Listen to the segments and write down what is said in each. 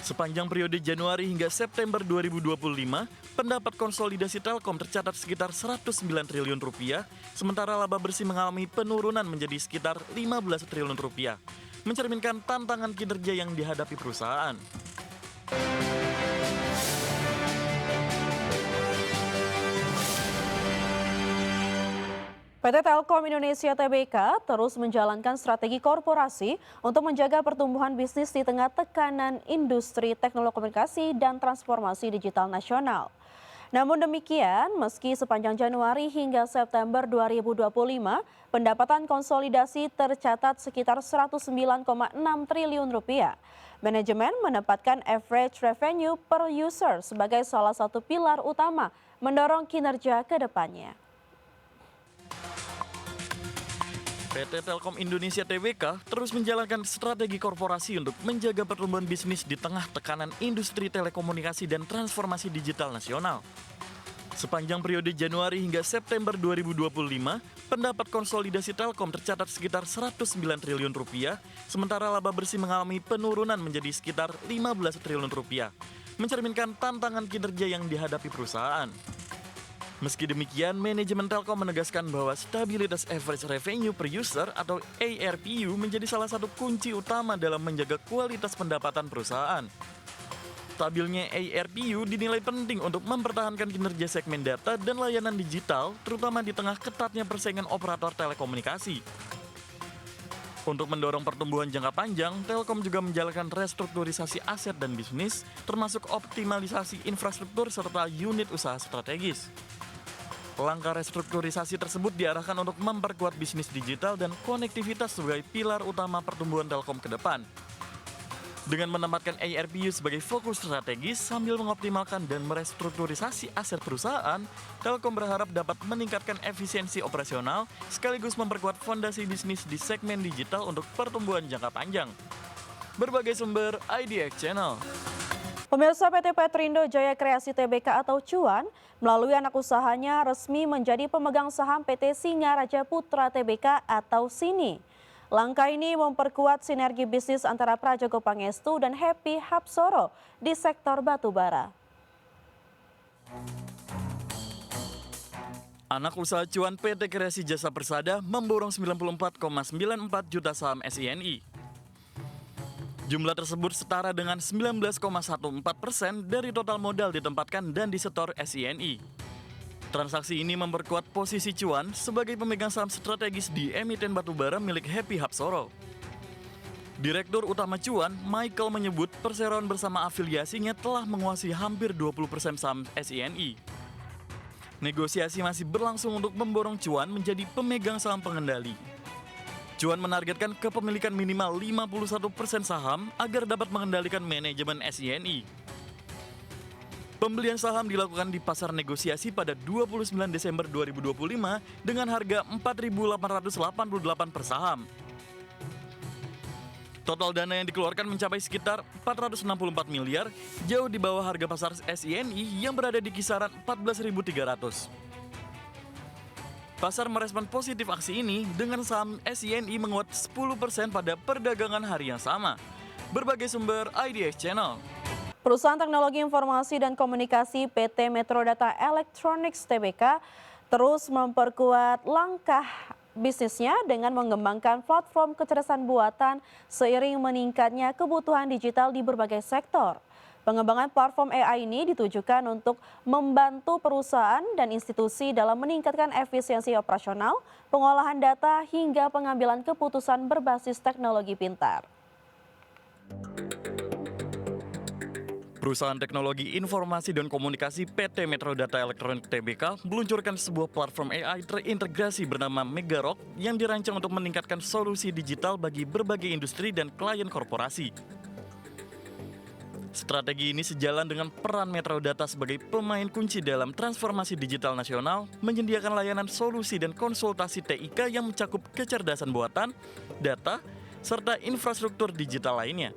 Sepanjang periode Januari hingga September 2025, pendapat konsolidasi Telkom tercatat sekitar 109 triliun rupiah, sementara laba bersih mengalami penurunan menjadi sekitar 15 triliun rupiah, mencerminkan tantangan kinerja yang dihadapi perusahaan. PT Telkom Indonesia Tbk terus menjalankan strategi korporasi untuk menjaga pertumbuhan bisnis di tengah tekanan industri teknologi komunikasi dan transformasi digital nasional. Namun demikian, meski sepanjang Januari hingga September 2025, pendapatan konsolidasi tercatat sekitar 109,6 triliun rupiah. Manajemen menempatkan average revenue per user sebagai salah satu pilar utama mendorong kinerja ke depannya. PT Telkom Indonesia Tbk terus menjalankan strategi korporasi untuk menjaga pertumbuhan bisnis di tengah tekanan industri telekomunikasi dan transformasi digital nasional. Sepanjang periode Januari hingga September 2025, pendapat konsolidasi Telkom tercatat sekitar 109 triliun rupiah, sementara laba bersih mengalami penurunan menjadi sekitar 15 triliun rupiah, mencerminkan tantangan kinerja yang dihadapi perusahaan. Meski demikian, manajemen Telkom menegaskan bahwa stabilitas average revenue per user atau ARPU menjadi salah satu kunci utama dalam menjaga kualitas pendapatan perusahaan. Stabilnya ARPU dinilai penting untuk mempertahankan kinerja segmen data dan layanan digital, terutama di tengah ketatnya persaingan operator telekomunikasi. Untuk mendorong pertumbuhan jangka panjang, Telkom juga menjalankan restrukturisasi aset dan bisnis, termasuk optimalisasi infrastruktur serta unit usaha strategis. Langkah restrukturisasi tersebut diarahkan untuk memperkuat bisnis digital dan konektivitas sebagai pilar utama pertumbuhan Telkom ke depan. Dengan menempatkan ARPU sebagai fokus strategis sambil mengoptimalkan dan merestrukturisasi aset perusahaan, Telkom berharap dapat meningkatkan efisiensi operasional sekaligus memperkuat fondasi bisnis di segmen digital untuk pertumbuhan jangka panjang. Berbagai sumber IDX Channel. Pemirsa, PT Petrindo Jaya Kreasi Tbk atau Cuan melalui anak usahanya resmi menjadi pemegang saham PT Singaraja Putra Tbk atau SINI. Langkah ini memperkuat sinergi bisnis antara Prajogo Pangestu dan Happy Hapsoro di sektor batubara. Anak usaha Cuan PT Kreasi Jasa Persada memborong 94,94 juta saham SINI. Jumlah tersebut setara dengan 19,14% dari total modal ditempatkan dan disetor SINI. Transaksi ini memperkuat posisi Cuan sebagai pemegang saham strategis di emiten batubara milik Happy Hapsoro. Direktur Utama Cuan, Michael menyebut perseroan bersama afiliasinya telah menguasai hampir 20% saham SINI. Negosiasi masih berlangsung untuk memborong Cuan menjadi pemegang saham pengendali. Cuan menargetkan kepemilikan minimal 51% saham agar dapat mengendalikan manajemen SINI. Pembelian saham dilakukan di pasar negosiasi pada 29 Desember 2025 dengan harga Rp4.888 per saham. Total dana yang dikeluarkan mencapai sekitar 464 miliar, jauh di bawah harga pasar SINI yang berada di kisaran 14.300. Pasar merespon positif aksi ini dengan saham SINI menguat 10% pada perdagangan hari yang sama. Berbagai sumber IDX Channel. Perusahaan Teknologi Informasi dan Komunikasi PT Metrodata Electronics Tbk terus memperkuat langkah bisnisnya dengan mengembangkan platform kecerdasan buatan seiring meningkatnya kebutuhan digital di berbagai sektor. Pengembangan platform AI ini ditujukan untuk membantu perusahaan dan institusi dalam meningkatkan efisiensi operasional, pengolahan data, hingga pengambilan keputusan berbasis teknologi pintar. Perusahaan Teknologi Informasi dan Komunikasi PT Metrodata Electronics Tbk meluncurkan sebuah platform AI terintegrasi bernama Megarock yang dirancang untuk meningkatkan solusi digital bagi berbagai industri dan klien korporasi. Strategi ini sejalan dengan peran Metrodata sebagai pemain kunci dalam transformasi digital nasional, menyediakan layanan solusi dan konsultasi TIK yang mencakup kecerdasan buatan, data, serta infrastruktur digital lainnya.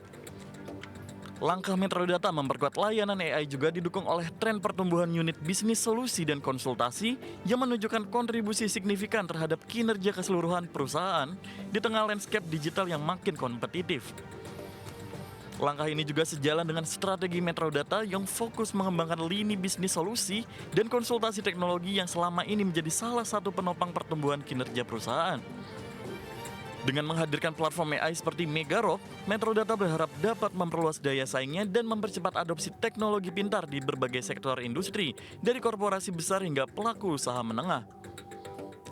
Langkah Metrodata memperkuat layanan AI juga didukung oleh tren pertumbuhan unit bisnis solusi dan konsultasi yang menunjukkan kontribusi signifikan terhadap kinerja keseluruhan perusahaan di tengah landscape digital yang makin kompetitif. Langkah ini juga sejalan dengan strategi Metrodata yang fokus mengembangkan lini bisnis solusi dan konsultasi teknologi yang selama ini menjadi salah satu penopang pertumbuhan kinerja perusahaan. Dengan menghadirkan platform AI seperti Megarok, Metrodata berharap dapat memperluas daya saingnya dan mempercepat adopsi teknologi pintar di berbagai sektor industri, dari korporasi besar hingga pelaku usaha menengah.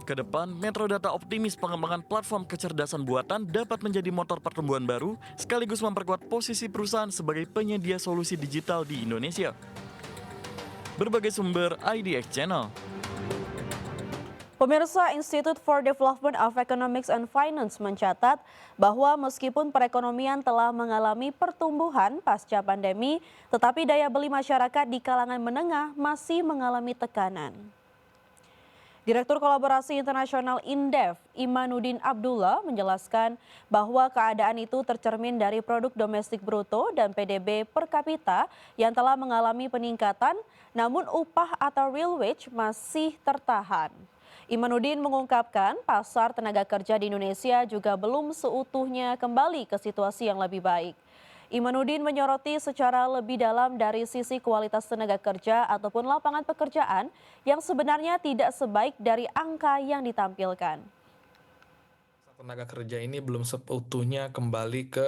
Kedepan, Metrodata optimis pengembangan platform kecerdasan buatan dapat menjadi motor pertumbuhan baru, sekaligus memperkuat posisi perusahaan sebagai penyedia solusi digital di Indonesia. Berbagai sumber IDX Channel. Pemirsa, Institute for Development of Economics and Finance mencatat bahwa meskipun perekonomian telah mengalami pertumbuhan pasca pandemi, tetapi daya beli masyarakat di kalangan menengah masih mengalami tekanan. Direktur Kolaborasi Internasional Indef, Imanuddin Abdullah, menjelaskan bahwa keadaan itu tercermin dari produk domestik bruto dan PDB per kapita yang telah mengalami peningkatan, namun upah atau real wage masih tertahan. Imanuddin mengungkapkan pasar tenaga kerja di Indonesia juga belum seutuhnya kembali ke situasi yang lebih baik. Imanuddin menyoroti secara lebih dalam dari sisi kualitas tenaga kerja ataupun lapangan pekerjaan yang sebenarnya tidak sebaik dari angka yang ditampilkan. Tenaga kerja ini belum seutuhnya kembali ke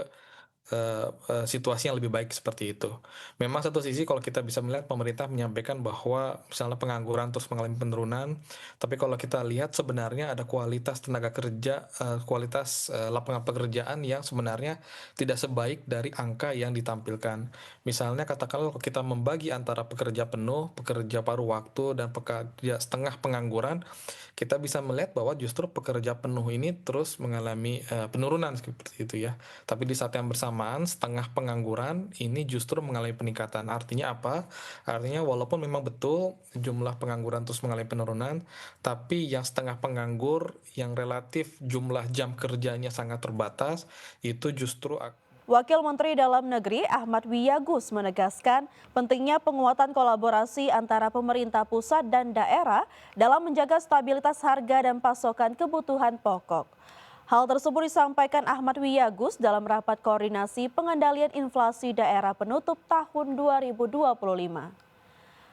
situasi yang lebih baik seperti itu. Memang satu sisi kalau kita bisa melihat pemerintah menyampaikan bahwa misalnya pengangguran terus mengalami penurunan, tapi kalau kita lihat sebenarnya ada kualitas tenaga kerja, kualitas lapangan pekerjaan yang sebenarnya tidak sebaik dari angka yang ditampilkan. Misalnya katakanlah kalau kita membagi antara pekerja penuh, pekerja paruh waktu, dan pekerja setengah pengangguran, kita bisa melihat bahwa justru pekerja penuh ini terus mengalami penurunan seperti itu ya. Tapi di saat yang bersamaan setengah pengangguran ini justru mengalami peningkatan. Artinya apa? Artinya walaupun memang betul jumlah pengangguran terus mengalami penurunan, tapi yang setengah penganggur yang relatif jumlah jam kerjanya sangat terbatas itu justru Wakil Menteri Dalam Negeri Ahmad Wiyagus menegaskan pentingnya penguatan kolaborasi antara pemerintah pusat dan daerah dalam menjaga stabilitas harga dan pasokan kebutuhan pokok. Hal tersebut disampaikan Ahmad Wiyagus dalam rapat koordinasi pengendalian inflasi daerah penutup tahun 2025.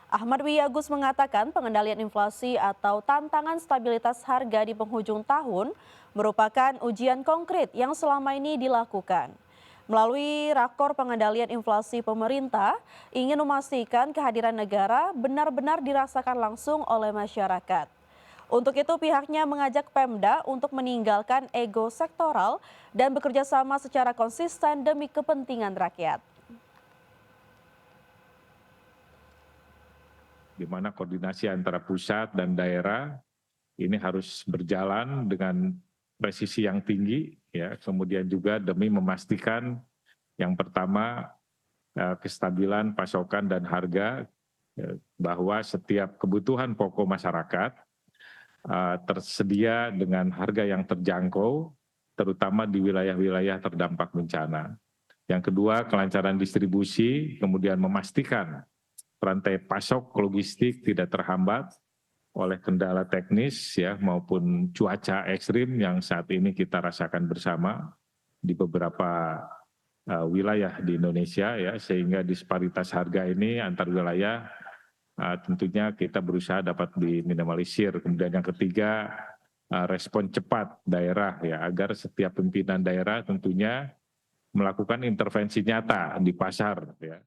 Ahmad Wiyagus mengatakan pengendalian inflasi atau tantangan stabilitas harga di penghujung tahun merupakan ujian konkret yang selama ini dilakukan. Melalui rakor pengendalian inflasi pemerintah ingin memastikan kehadiran negara benar-benar dirasakan langsung oleh masyarakat. Untuk itu pihaknya mengajak Pemda untuk meninggalkan ego sektoral dan bekerja sama secara konsisten demi kepentingan rakyat. Di mana koordinasi antara pusat dan daerah ini harus berjalan dengan presisi yang tinggi, ya. Kemudian juga demi memastikan yang pertama kestabilan pasokan dan harga, bahwa setiap kebutuhan pokok masyarakat tersedia dengan harga yang terjangkau, terutama di wilayah-wilayah terdampak bencana. Yang kedua, kelancaran distribusi, kemudian memastikan rantai pasok logistik tidak terhambat oleh kendala teknis ya maupun cuaca ekstrim yang saat ini kita rasakan bersama di beberapa wilayah di Indonesia ya, sehingga disparitas harga ini antar wilayah tentunya kita berusaha dapat diminimalisir. Kemudian yang ketiga, respon cepat daerah ya, agar setiap pimpinan daerah tentunya melakukan intervensi nyata di pasar ya.